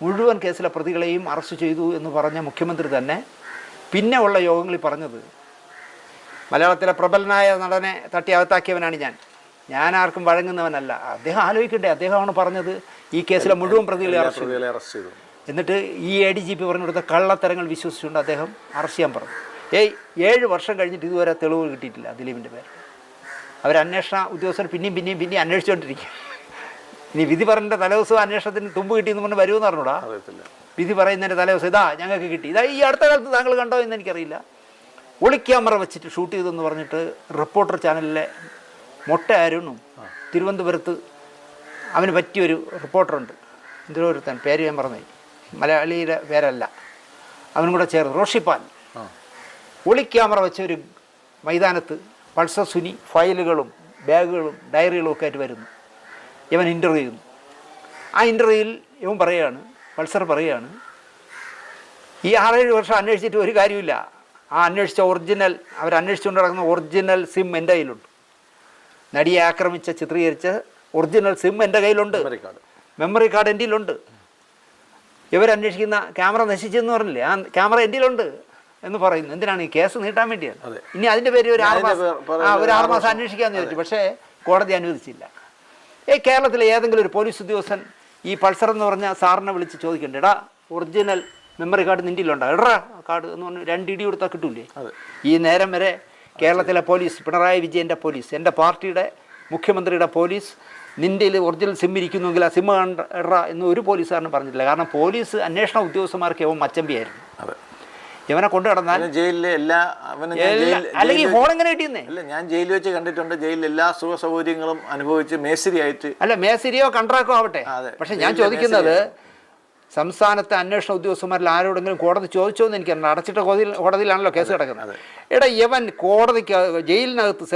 മുഴുവൻ കേസിലെ പ്രതികളെയും അറസ്റ്റ് ചെയ്തു എന്ന് പറഞ്ഞ മുഖ്യമന്ത്രി തന്നെ പിന്നെ ഉള്ള യോഗങ്ങളിൽ പറഞ്ഞത്, മലയാളത്തിലെ പ്രബലനായ നടനെ തട്ടി അകത്താക്കിയവനാണ് ഞാൻ ആർക്കും വഴങ്ങുന്നവനല്ല. അദ്ദേഹം ആലോചിക്കണ്ടേ, അദ്ദേഹമാണ് പറഞ്ഞത് ഈ കേസിലെ മുഴുവൻ പ്രതികളെ അറസ്റ്റ് ചെയ്തു. എന്നിട്ട് ഈ ADGP പറഞ്ഞു കൊടുത്ത കള്ളത്തരങ്ങൾ വിശ്വസിച്ചുകൊണ്ട് അദ്ദേഹം അറസ്റ്റ് ചെയ്യാൻ പറഞ്ഞു. 7 വർഷം കഴിഞ്ഞിട്ട് ഇതുവരെ തെളിവ് കിട്ടിയിട്ടില്ല ദിലീപിൻ്റെ പേര്. അന്വേഷണ ഉദ്യോഗസ്ഥർ പിന്നെയും അന്വേഷിച്ചുകൊണ്ടിരിക്കുക. ഇനി വിധി പറയുന്ന തലേദിവസം അന്വേഷണത്തിന് തുമ്പ് കിട്ടിയെന്ന് പറഞ്ഞ് വരുമെന്ന് പറഞ്ഞൂടാ. വിധി പറയുന്നതിൻ്റെ തലേദിവസം ഇതാ ഞങ്ങൾക്ക് കിട്ടി, ഇതാ ഈ അടുത്ത കാലത്ത് താങ്കൾ കണ്ടോ എന്ന് എനിക്കറിയില്ല, ഒളിക്യാമറ വെച്ചിട്ട് ഷൂട്ട് ചെയ്തെന്ന് പറഞ്ഞിട്ട് റിപ്പോർട്ടർ ചാനലിലെ മൊട്ട അരുണും തിരുവനന്തപുരത്ത് അവന് പറ്റിയൊരു റിപ്പോർട്ടറുണ്ട്, എന്തൊരു ഒരുത്തൻ, പേര് ഞാൻ പറഞ്ഞു, മലയാളിയുടെ പേരല്ല, അവനും കൂടെ ചേർന്ന് റോഷിപ്പാൽ ഒളിക്യാമറ വെച്ച ഒരു മൈതാനത്ത് പൾസർ സുനി ഫയലുകളും ബാഗുകളും ഡയറികളും ഒക്കെ ആയിട്ട് വരുന്നു. ഇവൻ ഇൻ്റർവ്യൂ ചെയ്യുന്നു. ആ ഇൻ്റർവ്യൂവിൽ ഇവൻ പറയുകയാണ്, പൾസർ പറയുകയാണ്, ഈ 6-7 വർഷം അന്വേഷിച്ചിട്ട് ഒരു കാര്യമില്ല, ആ അന്വേഷിച്ച ഒറിജിനൽ, അവരന്വേഷിച്ചുകൊണ്ട് നടക്കുന്ന ഒറിജിനൽ സിം എൻ്റെ കയ്യിലുണ്ട്, നടിയെ ആക്രമിച്ച ചിത്രീകരിച്ച ഒറിജിനൽ സിം എൻ്റെ കയ്യിലുണ്ട്, മെമ്മറി കാർഡ് എൻ്റെ കയ്യിലുണ്ട്, ഇവരന്വേഷിക്കുന്ന ക്യാമറ നശിച്ചെന്ന് പറഞ്ഞില്ലേ, ആ ക്യാമറ എൻ്റെ കയ്യിലുണ്ട് എന്ന് പറയുന്നു. എന്തിനാണ്? ഈ കേസ് നീട്ടാൻ വേണ്ടിയാണ്. ഇനി അതിൻ്റെ പേര് ഒരു 6 മാസം അന്വേഷിക്കാമെന്ന് ചോദിച്ചു. പക്ഷേ കോടതി അനുവദിച്ചില്ല. കേരളത്തിലെ ഏതെങ്കിലും ഒരു പോലീസ് ഉദ്യോഗസ്ഥൻ ഈ പൾസർ എന്ന് പറഞ്ഞ സാറിനെ വിളിച്ച് ചോദിക്കണ്ടേ, എടാ ഒറിജിനൽ മെമ്മറി കാർഡ് നിൻ്റെ കയ്യിലുണ്ടോ, എടാ കാർഡ് എന്ന് പറഞ്ഞ് 2 ഇടി കൊടുത്താൽ കിട്ടൂലേ? ഈ നേരം വരെ കേരളത്തിലെ പോലീസ്, പിണറായി വിജയൻ്റെ പോലീസ്, എൻ്റെ പാർട്ടിയുടെ മുഖ്യമന്ത്രിയുടെ പോലീസ്, നിൻ്റെ ഒറിജിനൽ സിം ഇരിക്കുന്നുവെങ്കിൽ ആ സിം കണ്ടാ എന്ന് ഒരു പോലീസുകാരനും പറഞ്ഞിട്ടില്ല. കാരണം പോലീസ് അന്വേഷണ ഉദ്യോഗസ്ഥന്മാർക്ക് ഇവൻ മച്ചമ്പിയായിരുന്നു. ഇവനെ കൊണ്ടു നടന്നാൽ ജയിലിലെ എല്ലാ അല്ലെങ്കിൽ ഫോൺ എങ്ങനെ കിട്ടിയെന്നേ? അല്ല, ഞാൻ ജയിലിൽ വെച്ച് കണ്ടിട്ടുണ്ട്, ജയിലിൽ എല്ലാ സുഖ സൗകര്യങ്ങളും അനുഭവിച്ച് മേശരിയായിട്ട്. അല്ല, മേശരിയോ കൺട്രാക്ടോ ആവട്ടെ. പക്ഷെ ഞാൻ ചോദിക്കുന്നത്, സംസ്ഥാനത്തെ അന്വേഷണ ഉദ്യോഗസ്ഥന്മാരിൽ ആരോടെങ്കിലും കോടതി ചോദിച്ചോ എന്ന് എനിക്കറിയാം. അടച്ചിട്ട കോടതിയിലാണല്ലോ കേസ് കിടക്കുന്നത്. എടാ ഇവൻ കോടതിക്ക് ജയിലിനകത്ത്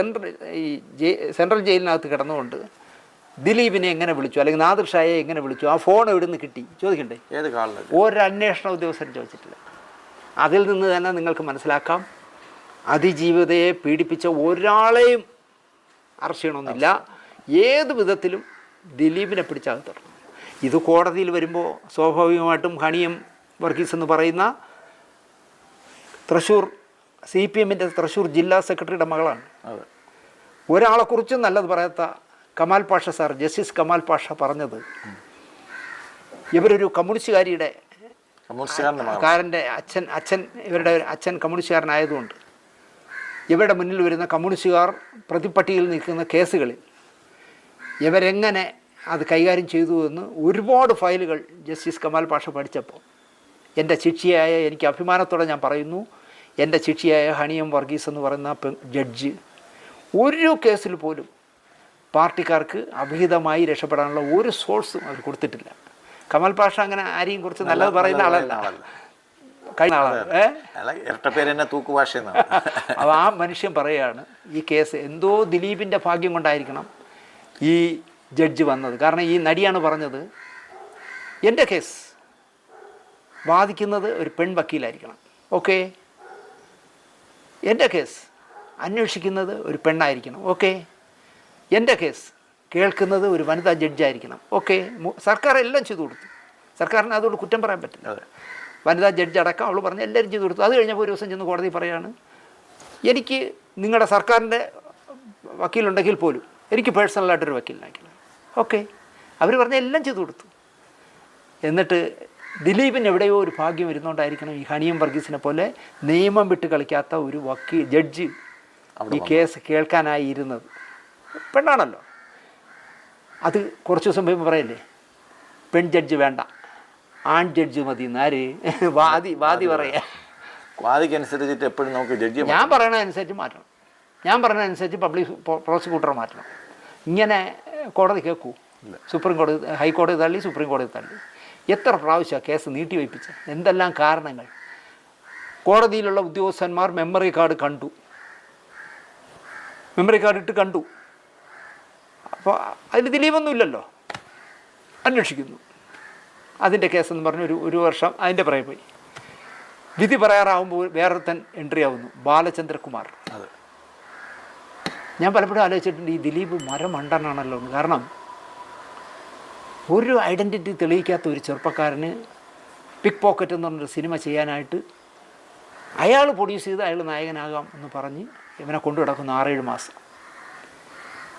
സെൻട്രൽ ജയിലിനകത്ത് കിടന്നുകൊണ്ട് ദിലീപിനെ എങ്ങനെ വിളിച്ചു, അല്ലെങ്കിൽ നാദിർ ഷായെ എങ്ങനെ വിളിച്ചു, ആ ഫോൺ എവിടെ നിന്ന് കിട്ടി ചോദിക്കണ്ടേ? ഒരു അന്വേഷണ ഉദ്യോഗസ്ഥരും ചോദിച്ചിട്ടില്ല. അതിൽ നിന്ന് തന്നെ നിങ്ങൾക്ക് മനസ്സിലാക്കാം, അതിജീവിതയെ പീഡിപ്പിച്ച ഒരാളെയും അറസ്റ്റ് ചെയ്യണമെന്നില്ല. ഏത് വിധത്തിലും ദിലീപിനെ പിടിച്ചകത്തിടണം. ഇത് കോടതിയിൽ വരുമ്പോൾ സ്വാഭാവികമായിട്ടും ഹണിയം വർഗീസ് എന്ന് പറയുന്ന തൃശ്ശൂർ CPMൻ്റെ തൃശ്ശൂർ ജില്ലാ സെക്രട്ടറിയുടെ മകളാണ്. ഒരാളെക്കുറിച്ചും നല്ലത് പറയാത്ത കമാൽ പാഷ സാർ, ജസ്റ്റിസ് കമാൽ പാഷ പറഞ്ഞത്, ഇവരൊരു കമ്മ്യൂണിസ്റ്റുകാരിയുടെ കാരൻ്റെ അച്ഛൻ ഇവരുടെ അച്ഛൻ കമ്മ്യൂണിസ്റ്റുകാരനായതുകൊണ്ട് ഇവരുടെ മുന്നിൽ വരുന്ന കമ്മ്യൂണിസ്റ്റുകാർ പ്രതിപ്പട്ടികയിൽ നിൽക്കുന്ന കേസുകളിൽ ഇവരെങ്ങനെ അത് കൈകാര്യം ചെയ്തു എന്ന് ഒരുപാട് ഫയലുകൾ ജസ്റ്റിസ് കമാൽ പാഷ പഠിച്ചപ്പോൾ എൻ്റെ ശിക്ഷയായ എനിക്ക് അഭിമാനത്തോടെ ഞാൻ പറയുന്നു, എൻ്റെ ശിക്ഷിയായ ഹണിയം വർഗീസ് എന്ന് പറയുന്ന ജഡ്ജ് ഒരു കേസിൽ പോലും പാർട്ടിക്കാർക്ക് അഭിഹിതമായി രക്ഷപ്പെടാനുള്ള ഒരു സോഴ്സും അവർ കൊടുത്തിട്ടില്ല. കമൽ പാഷ അങ്ങനെ ആരെയും കുറിച്ച് നല്ലത് പറയുന്ന ആളല്ല, കഴിഞ്ഞ ആളാണ്. അപ്പോൾ ആ മനുഷ്യൻ പറയുകയാണ് ഈ കേസ് എന്തോ ദിലീപിൻ്റെ ഭാഗ്യം കൊണ്ടായിരിക്കണം ഈ ജഡ്ജ് വന്നത്. കാരണം ഈ നടിയാണ് പറഞ്ഞത്, എൻ്റെ കേസ് വാദിക്കുന്നത് ഒരു പെൺവക്കീലായിരിക്കണം, ഓക്കെ. എൻ്റെ കേസ് അന്വേഷിക്കുന്നത് ഒരു പെണ്ണായിരിക്കണം, ഓക്കെ. എൻ്റെ കേസ് കേൾക്കുന്നത് ഒരു വനിതാ ജഡ്ജായിരിക്കണം, ഓക്കെ. സർക്കാർ എല്ലാം ചെയ്തു കൊടുത്തു. സർക്കാരിന് അതുകൊണ്ട് കുറ്റം പറയാൻ പറ്റില്ല. വനിതാ ജഡ്ജ് അടക്കം അവൾ പറഞ്ഞ് എല്ലാവരും ചെയ്തു കൊടുത്തു. അത് കഴിഞ്ഞപ്പോൾ ഒരു ദിവസം ചെന്ന് കോടതി പറയാണ്, എനിക്ക് നിങ്ങളുടെ സർക്കാരിൻ്റെ വക്കീലുണ്ടെങ്കിൽ പോലും എനിക്ക് പേഴ്സണലായിട്ടൊരു വക്കീലിനായിരിക്കണം, ഓക്കെ. അവർ പറഞ്ഞ എല്ലാം ചെയ്തു കൊടുത്തു. എന്നിട്ട് ദിലീപിന് എവിടെയോ ഒരു ഭാഗ്യം വരുന്നതുകൊണ്ടായിരിക്കണം ഈ ഹണിയം വർഗീസിനെ പോലെ നിയമം വിട്ട് കളിക്കാത്ത ഒരു ജഡ്ജ് ഈ കേസ് കേൾക്കാനായി ഇരുന്നത്. പെണ്ണാണല്ലോ. അത് കുറച്ച് ദിവസം കഴിയുമ്പോൾ പറയല്ലേ, പെൺ ജഡ്ജ് വേണ്ട, ആൺ ജഡ്ജ് മതി എന്നാര് വാദി പറയാ. വാദിക്കനുസരിച്ചിട്ട് എപ്പോഴും നമുക്ക് ജഡ്ജി ഞാൻ പറയണതനുസരിച്ച് മാറ്റണം, ഞാൻ പറയണതനുസരിച്ച് പബ്ലിക് പ്രോസിക്യൂട്ടർ മാറ്റണം. ഇങ്ങനെ കോടതി കേൾക്കൂ. സുപ്രീം കോടതി, ഹൈക്കോടതി തള്ളി, സുപ്രീം കോടതി തള്ളി. എത്ര പ്രാവശ്യമാണ് കേസ് നീട്ടിവയ്പ്പിച്ച, എന്തെല്ലാം കാരണങ്ങൾ. കോടതിയിലുള്ള ഉദ്യോഗസ്ഥന്മാർ മെമ്മറി കാർഡ് കണ്ടു, മെമ്മറി കാർഡ് ഇട്ട് കണ്ടു. അപ്പോൾ അതിൽ ദിലീപൊന്നും ഇല്ലല്ലോ, അന്വേഷിക്കുന്നു. അതിൻ്റെ കേസെന്ന് പറഞ്ഞ് ഒരു വർഷം അതിൻ്റെ പുറകെ പോയി. വിധി പറയാറാവുമ്പോൾ വേറൊരുത്തൻ എൻട്രി ആവുന്നു, ബാലചന്ദ്രകുമാർ. ഞാൻ പലപ്പോഴും ആലോചിച്ചിട്ടുണ്ട്, ഈ ദിലീപ് മരമണ്ടനാണല്ലോ. കാരണം ഒരു ഐഡൻറ്റിറ്റി തെളിയിക്കാത്ത ഒരു ചെറുപ്പക്കാരന് പിക്ക് പോക്കറ്റ് എന്ന് പറഞ്ഞൊരു സിനിമ ചെയ്യാനായിട്ട് അയാൾ പ്രൊഡ്യൂസ് ചെയ്ത് അയാൾ നായകനാകാം എന്ന് പറഞ്ഞ് ഇവനെ കൊണ്ടു കിടക്കുന്നു 6-7 മാസം.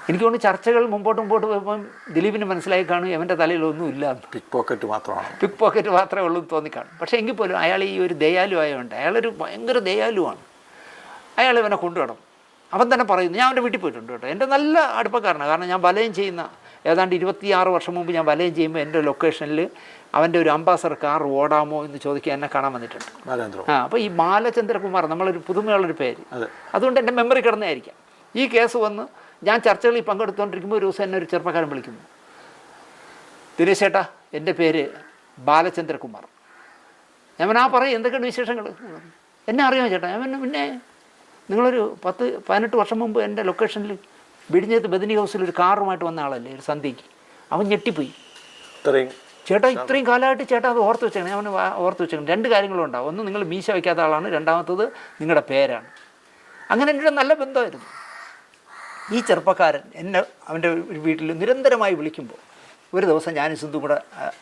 എനിക്ക് തോന്നുന്നു ചർച്ചകൾ മുമ്പോട്ട് പോയപ്പം ദിലീപിന് മനസ്സിലായി കാണും ഇവൻ്റെ തലയിലൊന്നും ഇല്ല, പിക്ക് പോക്കറ്റ് മാത്രമേ ഉള്ളൂ എന്ന് തോന്നിക്കാണും. പക്ഷേ എങ്കിൽ പോലും അയാൾ ഈ ഒരു ദയാലു ആയതുകൊണ്ട്, അയാളൊരു ഭയങ്കര ദയാലുവാണ്. അയാൾ ഇവനെ കൊണ്ടു കിടന്നു. അവൻ തന്നെ പറയുന്നു, ഞാൻ അവൻ്റെ വീട്ടിൽ പോയിട്ടുണ്ട് കേട്ടോ, എൻ്റെ നല്ല അടുപ്പക്കാരനാണ്. കാരണം ഞാൻ വലയം ചെയ്യുന്ന ഏതാണ്ട് 26 വർഷം മുമ്പ് ഞാൻ വലയം ചെയ്യുമ്പോൾ എൻ്റെ ലൊക്കേഷനിൽ അവൻ്റെ ഒരു അംബാസഡർ കാർ ഓടാമോ എന്ന് ചോദിക്കാൻ എന്നെ കാണാൻ വന്നിട്ടുണ്ട്. അപ്പോൾ ഈ ബാലചന്ദ്രകുമാർ നമ്മളൊരു പുതുമയുള്ളൊരു പേര്, അതുകൊണ്ട് എൻ്റെ മെമ്മറി കിടന്നതായിരിക്കാം. ഈ കേസ് വന്ന് ഞാൻ ചർച്ചകളിൽ പങ്കെടുത്തുകൊണ്ടിരിക്കുമ്പോൾ ഒരു ദിവസം എന്നെ ഒരു ചെറുപ്പക്കാരൻ വിളിക്കുന്നു, ദിനേശ് ചേട്ടാ എൻ്റെ പേര് ബാലചന്ദ്രകുമാർ. ഞാൻ പറയും എന്തൊക്കെയാണ് വിശേഷങ്ങൾ, എന്നെ അറിയാമോ ചേട്ടാ? ഞാൻ പിന്നെ നിങ്ങളൊരു 10-18 വർഷം മുമ്പ് എൻ്റെ ലൊക്കേഷനിൽ വിടിഞ്ഞത്ത് ബദനി ഹൗസിൽ ഒരു കാറുമായിട്ട് വന്ന ആളല്ലേ ഒരു സന്ധ്യയ്ക്ക്. അവൻ ഞെട്ടിപ്പോയി, ചേട്ടാ ഇത്രയും കാലമായിട്ട് ചേട്ടാ അത് ഓർത്ത് വെച്ചേക്കണം. അവന് ഓർത്ത് വെച്ചേക്കണം. 2 കാര്യങ്ങളുണ്ടാവും. ഒന്ന്, നിങ്ങൾ മീശ വയ്ക്കാത്ത ആളാണ്, രണ്ടാമത്തത് നിങ്ങളുടെ പേരാണ്. അങ്ങനെ എൻ്റെ നല്ല ബന്ധമായിരുന്നു. ഈ ചെറുപ്പക്കാരൻ എന്നെ അവൻ്റെ വീട്ടിൽ നിരന്തരമായി വിളിക്കുമ്പോൾ ഒരു ദിവസം ഞാൻ സിന്ധു കൂടെ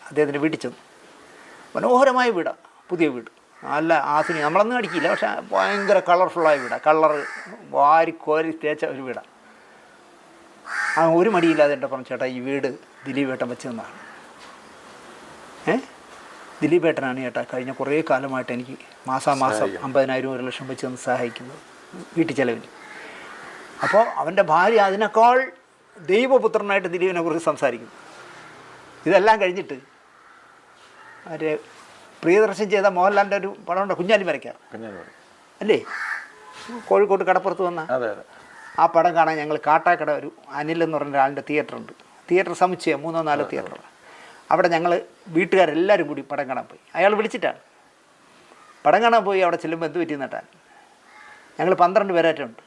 അദ്ദേഹത്തിൻ്റെ വീട്ടിൽ ചെന്നു. മനോഹരമായ വീടാണ്, പുതിയ വീട്, നല്ല ആധുനിക, നമ്മളൊന്നും അടിക്കില്ല, പക്ഷേ ഭയങ്കര കളർഫുള്ളായ വീടാണ്. കളറ് കോരി തേച്ച ഒരു വീടാണ്. ആ ഒരു മടിയില്ലാതെ എൻ്റെ പറഞ്ഞു, ചേട്ടാ ഈ വീട് ദിലീപേട്ടൻ വെച്ചതെന്നാണ്. ദിലീപേട്ടനാണ് ചേട്ടാ കഴിഞ്ഞ കുറേ കാലമായിട്ട് എനിക്ക് മാസാമാസം 50,000-1 ലക്ഷം വെച്ച് തന്ന് സഹായിക്കുന്നത് വീട്ടു ചെലവിന്. അപ്പോൾ അവൻ്റെ ഭാര്യ അതിനേക്കാൾ ദൈവപുത്രനായിട്ട് ദിലീപിനെ കുറിച്ച് സംസാരിക്കുന്നു. ഇതെല്ലാം കഴിഞ്ഞിട്ട് അവരെ പ്രിയദർശൻ ചെയ്ത മോഹൻലാലിൻ്റെ ഒരു പടമുണ്ട്, കുഞ്ഞാലി മരയ്ക്കാർ അല്ലേ, കോഴിക്കോട് കടപ്പുറത്ത് വന്ന ആ പടം കാണാൻ ഞങ്ങൾ കാട്ടാക്കട ഒരു അനിൽ എന്ന് പറഞ്ഞ ഒരാളുടെ തിയേറ്ററുണ്ട്, തിയേറ്റർ സമുച്ചയം 3-4 തിയേറ്റർ. അവിടെ ഞങ്ങൾ വീട്ടുകാരെല്ലാവരും കൂടി പടം കാണാൻ പോയി. അയാൾ വിളിച്ചിട്ടാണ് പടം കാണാൻ പോയി. അവിടെ ചെല്ലുമ്പോൾ എന്ത് പറ്റി നട്ടാൽ ഞങ്ങൾ 12 പേരായിട്ടുണ്ട്.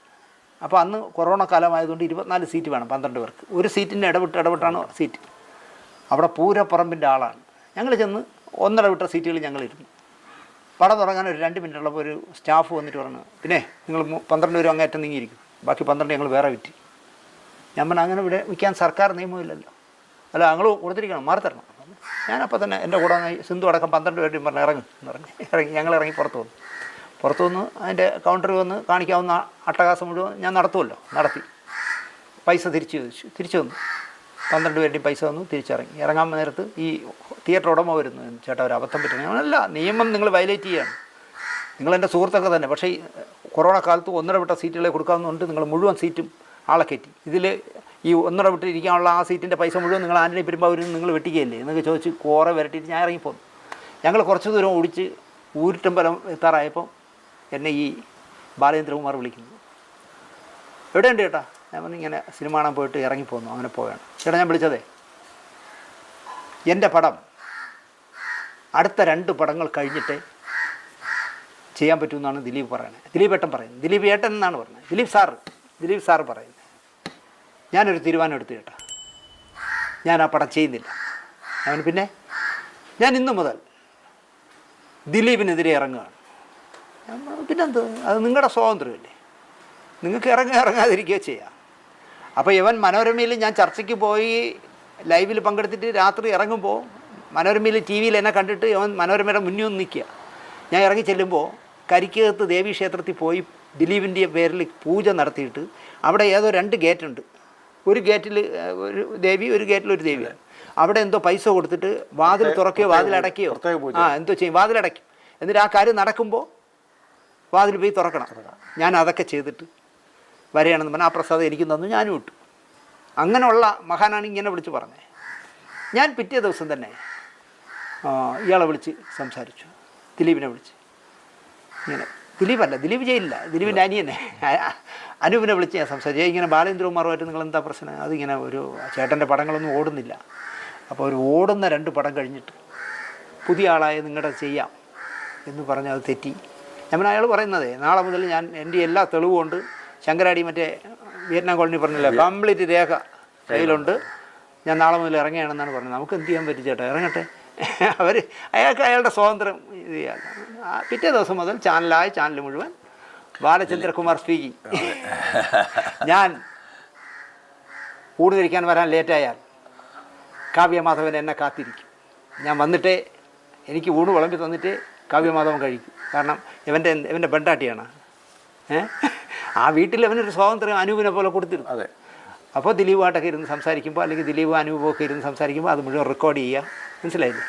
അപ്പോൾ അന്ന് കൊറോണ കാലമായതുകൊണ്ട് 24 സീറ്റ് വേണം 12 പേർക്ക്. ഒരു സീറ്റിൻ്റെ ഇടവിട്ടാണ് സീറ്റ്. അവിടെ പൂരപ്പറമ്പിൻ്റെ ആളാണ്. ഞങ്ങൾ ചെന്ന് 1.5 വിട്ട സീറ്റുകളിൽ ഞങ്ങളിരുന്നു. പടം തുടങ്ങാൻ ഒരു 2 മിനിറ്റ് ഉള്ളപ്പോൾ ഒരു സ്റ്റാഫ് വന്നിട്ട് പറഞ്ഞു, പിന്നെ നിങ്ങൾ 12 പേരും അങ്ങേറ്റം നീങ്ങിയിരിക്കും, ബാക്കി 12 ഞങ്ങൾ വേറെ വിറ്റ്. ഞാൻ പറഞ്ഞു, അങ്ങനെ ഇവിടെ വിൽക്കാൻ സർക്കാർ നിയമമില്ലല്ലോ. അല്ല, ഞങ്ങൾ കൊടുത്തിരിക്കണം, മാറി തരണം. ഞാനപ്പോൾ തന്നെ എൻ്റെ കൂടെ സിന്ധു അടക്കം 12 പേരുടെയും പറഞ്ഞ് ഇറങ്ങി. ഞങ്ങൾ ഇറങ്ങി പുറത്തു വന്ന് അതിൻ്റെ കൗണ്ടറിൽ വന്ന് കാണിക്കാവുന്ന അട്ടഹാസം മുഴുവൻ ഞാൻ നടത്തുമല്ലോ. നടത്തി പൈസ തിരിച്ചു വന്നു. 12 പേരുടെയും പൈസ വന്നു, തിരിച്ചിറങ്ങി. ഇറങ്ങാൻ നേരത്ത് ഈ തിയേറ്റർ ഉടമ വരുന്നു, ചേട്ടാ ഒരു അബദ്ധം പറ്റുന്നത്. അല്ല, നിയമം നിങ്ങൾ വയലേറ്റ് ചെയ്യുകയാണ്. നിങ്ങളെൻ്റെ സുഹൃത്തൊക്കെ തന്നെ, പക്ഷേ ഈ കൊറോണ കാലത്ത് 1.5 വിട്ട സീറ്റുകളെ കൊടുക്കാവുന്നതുകൊണ്ട് നിങ്ങൾ മുഴുവൻ സീറ്റും ആളെ കയറ്റി. ഇതിൽ ഈ 1.5 വിട്ട് ഇരിക്കാനുള്ള ആ സീറ്റിൻ്റെ പൈസ മുഴുവൻ നിങ്ങൾ ആന്റണി പെരുമ്പാവൂരിൽ നിങ്ങൾ വെട്ടിക്കുകയല്ലേ എന്നൊക്കെ ചോദിച്ച് കോറെ വരട്ടിയിട്ട് ഞാൻ ഇറങ്ങിപ്പോന്നു. ഞങ്ങൾ കുറച്ച് ദൂരം ഓടിച്ച് ഊരുട്ടമ്പലം എത്താറായപ്പം എന്നെ ഈ ബാലേന്ദ്രകുമാർ വിളിക്കുന്നത്. എവിടെയുണ്ട് ചേട്ടാ? ഞാൻ പറഞ്ഞു ഇങ്ങനെ സിനിമ കാണാൻ പോയിട്ട് ഇറങ്ങിപ്പോന്നു. അങ്ങനെ പോവുകയാണ്. ചേട്ടാ ഞാൻ വിളിച്ചതേ, എൻ്റെ പടം അടുത്ത 2 പടങ്ങൾ കഴിഞ്ഞിട്ട് ചെയ്യാൻ പറ്റുമെന്നാണ് ദിലീപ് പറയുന്നത്. ദിലീപ് ഏട്ടൻ പറയുന്നത്. ദിലീപ് ഏട്ടൻ എന്നാണ് പറഞ്ഞത്. ദിലീപ് സാറ് പറയുന്നത്. ഞാനൊരു തീരുമാനം എടുത്തു ചേട്ടാ, ഞാൻ ആ പടം ചെയ്യുന്നില്ല. അവന് പിന്നെ ഞാൻ ഇന്നു മുതൽ ദിലീപിനെതിരെ ഇറങ്ങുകയാണ്. ഞാൻ പറഞ്ഞു പിന്നെന്ത്, അത് നിങ്ങളുടെ സ്വാതന്ത്ര്യമല്ലേ, നിങ്ങൾക്ക് ഇറങ്ങാതിരിക്കുകയോ ചെയ്യാം. അപ്പോൾ ഇവൻ മനോരമയിൽ ഞാൻ ചർച്ചയ്ക്ക് പോയി ലൈവിൽ പങ്കെടുത്തിട്ട് രാത്രി ഇറങ്ങുമ്പോൾ മനോരമയിൽ ടി വിയിൽ എന്നെ കണ്ടിട്ട് അവൻ മനോരമയുടെ മുന്നിൽ ഒന്ന് നിൽക്കുക. ഞാൻ ഇറങ്ങി ചെല്ലുമ്പോൾ കരിക്കകത്ത് ദേവീക്ഷേത്രത്തിൽ പോയി ദിലീപിൻ്റെ പേരിൽ പൂജ നടത്തിയിട്ട് അവിടെ ഏതോ 2 ഗേറ്റുണ്ട്. ഒരു ഗേറ്റിൽ ഒരു ദേവി, ഒരു ഗേറ്റിൽ ഒരു ദേവിയാണ്. അവിടെ എന്തോ പൈസ കൊടുത്തിട്ട് വാതിൽ തുറക്കുകയോ വാതിലടയ്ക്കുകയോ എന്തോ ചെയ്യും, വാതിലടയ്ക്കും. എന്നിട്ട് ആ കാര്യം നടക്കുമ്പോൾ വാതിൽ പോയി തുറക്കണം. ഞാൻ അതൊക്കെ ചെയ്തിട്ട് വരികയാണെന്ന് പറഞ്ഞാൽ ആ പ്രസാദം എനിക്ക് തന്നു, ഞാനും ഇട്ടു. അങ്ങനെയുള്ള മഹാനാണ് ഇങ്ങനെ വിളിച്ച് പറഞ്ഞത്. ഞാൻ പിറ്റേ ദിവസം തന്നെ ഇയാളെ വിളിച്ച് സംസാരിച്ചു, ദിലീപിനെ വിളിച്ച്. ഇങ്ങനെ ദിലീപ് ജയിലില്ല, ദിലീപിൻ്റെ അനിയനെ അനൂപിനെ വിളിച്ച് ഞാൻ സംസാരിച്ചു. ഇങ്ങനെ ബാലേന്ദ്രകുമാറുമായിട്ട് നിങ്ങൾ എന്താ പ്രശ്നം? അതിങ്ങനെ ഒരു ചേട്ടൻ്റെ പടങ്ങളൊന്നും ഓടുന്നില്ല. അപ്പോൾ ഒരു ഓടുന്ന 2 പടം കഴിഞ്ഞിട്ട് പുതിയ ആളായ നിങ്ങളുടെ ചെയ്യാം എന്ന് പറഞ്ഞ് അത് തെറ്റി. ഞാൻ അയാൾ പറയുന്നതേ, നാളെ മുതൽ ഞാൻ എൻ്റെ എല്ലാ തെളിവും കൊണ്ട് ശങ്കരാടി മറ്റേ വിയറ്റ്നാം കോളനി പറഞ്ഞില്ല, കംപ്ലീറ്റ് രേഖ കയ്യിലുണ്ട്, ഞാൻ നാളെ മുതൽ ഇറങ്ങുകയാണെന്നാണ് പറഞ്ഞത്. നമുക്ക് എന്ത് ചെയ്യാൻ പറ്റും ചേട്ടാ, ഇറങ്ങട്ടെ. അയാൾക്ക് അയാളുടെ സ്വാതന്ത്ര്യം ഇത് ചെയ്യാം. പിറ്റേ ദിവസം മുതൽ ചാനൽ മുഴുവൻ ബാലചന്ദ്രകുമാർ സ്പീക്കിംഗ്. ഞാൻ ഊണ് കഴിക്കാൻ വരാൻ ലേറ്റായാൽ കാവ്യമാധവൻ എന്നെ കാത്തിരിക്കും. ഞാൻ വന്നിട്ടേ എനിക്ക് ഊണ് വിളമ്പി തന്നിട്ട് കാവ്യമാധവൻ കഴിക്കും. കാരണം ഇവൻ്റെ ബെണ്ടാട്ടിയാണ്. ആ വീട്ടിൽ അവനൊരു സ്വാതന്ത്ര്യം അനൂപിനെ പോലെ കൊടുത്തിരുന്നു. അതെ. അപ്പോൾ ദിലീപുമായിട്ടൊക്കെ ഇരുന്ന് സംസാരിക്കുമ്പോൾ, അല്ലെങ്കിൽ ദിലീപ് അനൂപൊക്കെ ഇരുന്ന് സംസാരിക്കുമ്പോൾ അത് മുഴുവൻ റെക്കോർഡ് ചെയ്യുക. മനസ്സിലായില്ലേ?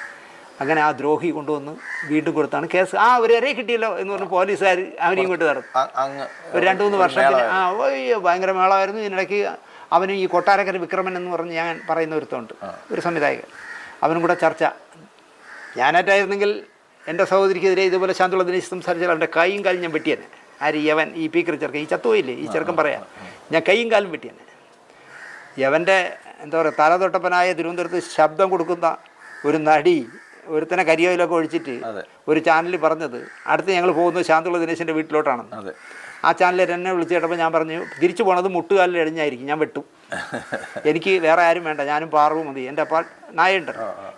അങ്ങനെ ആ ദ്രോഹി കൊണ്ടുവന്ന് വീണ്ടും കൊടുത്താണ് കേസ്. ഒരു ഇരയെ കിട്ടിയല്ലോ എന്ന് പറഞ്ഞ് പോലീസുകാർ അവനെയും കൊണ്ട് നടന്നു. ഒരു 2-3 വർഷത്തിന് ഭയങ്കര മേളമായിരുന്നു. ഇതിനിടയ്ക്ക് അവനും ഈ കൊട്ടാരക്കര വിക്രമൻ എന്ന് പറഞ്ഞ് ഞാൻ പറയുന്ന ഒരുത്തമുണ്ട്, ഒരു സംവിധായകൻ, അവനും കൂടെ ചർച്ച. ഞാനായിട്ടായിരുന്നെങ്കിൽ എൻ്റെ സഹോദരിക്കെതിരെ ഇതുപോലെ ശാന്തുള്ള ദിനേശ് സംസാരിച്ചാൽ അവൻ്റെ കൈയും കാലും ഞാൻ വെട്ടിയനെ. യവൻ ഈ പീക്കർ ചെറുക്കൻ, ഈ ചത്തുപോയില്ലേ ഈ ചെറുക്കൻ, പറയാം, ഞാൻ കൈയും കാലും വെട്ടിയനെ. യവൻ്റെ എന്താ പറയുക, തലതൊട്ടപ്പനായ തിരുവനന്തപുരത്ത് ശബ്ദം കൊടുക്കുന്ന ഒരു നടി ഒരുത്തനെ കരിയോയിലൊക്കെ ഒഴിച്ചിട്ട് ഒരു ചാനലിൽ പറഞ്ഞത് അടുത്ത് ഞങ്ങൾ പോകുന്നത് ശാന്തുള്ള ദിനേശിൻ്റെ വീട്ടിലോട്ടാണെന്ന്. ആ ചാനലിൽ എന്നെ വിളിച്ച് കേട്ടപ്പോൾ ഞാൻ പറഞ്ഞു, തിരിച്ചു പോണത് മുട്ടുകാലിൽ എഴിഞ്ഞായിരിക്കും, ഞാൻ വെട്ടും, എനിക്ക് വേറെ ആരും വേണ്ട, ഞാനും പാർവും മതി, എൻ്റെ അപ്പം നായുണ്ട്,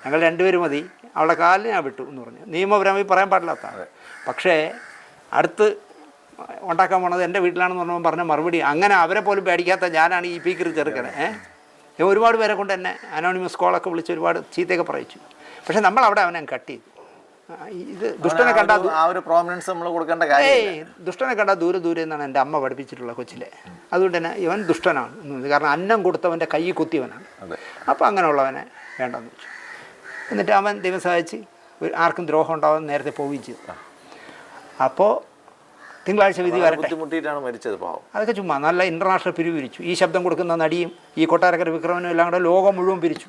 ഞങ്ങൾ 2 പേരും മതി, അവളുടെ കാലിൽ ഞാൻ വിട്ടു എന്ന് പറഞ്ഞു. നിയമപരമായി പറയാൻ പാടില്ലാത്തതാണ്. പക്ഷേ അടുത്ത് ഉണ്ടാക്കാൻ പോണത് എൻ്റെ വീട്ടിലാണെന്ന് പറഞ്ഞപ്പോൾ പറഞ്ഞ മറുപടി, അങ്ങനെ അവരെ പോലും പേടിക്കാത്ത ഞാനാണ് ഈ പീക്കർ ചെറുക്കനെ. ഞാൻ ഒരുപാട് പേരെ കൊണ്ട് എന്നെ അനോണിമസ് കോളൊക്കെ വിളിച്ച് ഒരുപാട് ചീത്തയൊക്കെ പറയിച്ചു. പക്ഷെ നമ്മളവിടെ അവനെ കട്ട് ചെയ്തു. ഇത് ദുഷ്ടനെ കണ്ടാൽ ദുഷ്ടനെ കണ്ടാൽ ദൂരെ എന്നാണ് എൻ്റെ അമ്മ പഠിപ്പിച്ചിട്ടുള്ള കൊച്ചിലെ. അതുകൊണ്ട് തന്നെ ഇവൻ ദുഷ്ടനാണ്, കാരണം അന്നം കൊടുത്തവൻ്റെ കൈ കുത്തിയവനാണ്. അപ്പോൾ അങ്ങനെയുള്ളവനെ വേണ്ടെന്ന് വെച്ചു. എന്നിട്ട് അവൻ ദൈവം സഹായിച്ച് ആർക്കും ദ്രോഹം ഉണ്ടാവാൻ നേരത്തെ പോവുകയും ചെയ്തു. അപ്പോൾ തിങ്കളാഴ്ച വിധി വരട്ടെ. ബുദ്ധിമുട്ടിയിട്ടാണ് മരിച്ചത് പാവം. അതൊക്കെ ചുമ്മാ നല്ല ഇൻ്റർനാഷണൽ പിരിവ് പിരിച്ചു. ഈ ശബ്ദം കൊടുക്കുന്ന നടിയും ഈ കൊട്ടാരക്കര വിക്രമനും എല്ലാം കൂടെ ലോകം മുഴുവൻ പിരിച്ചു.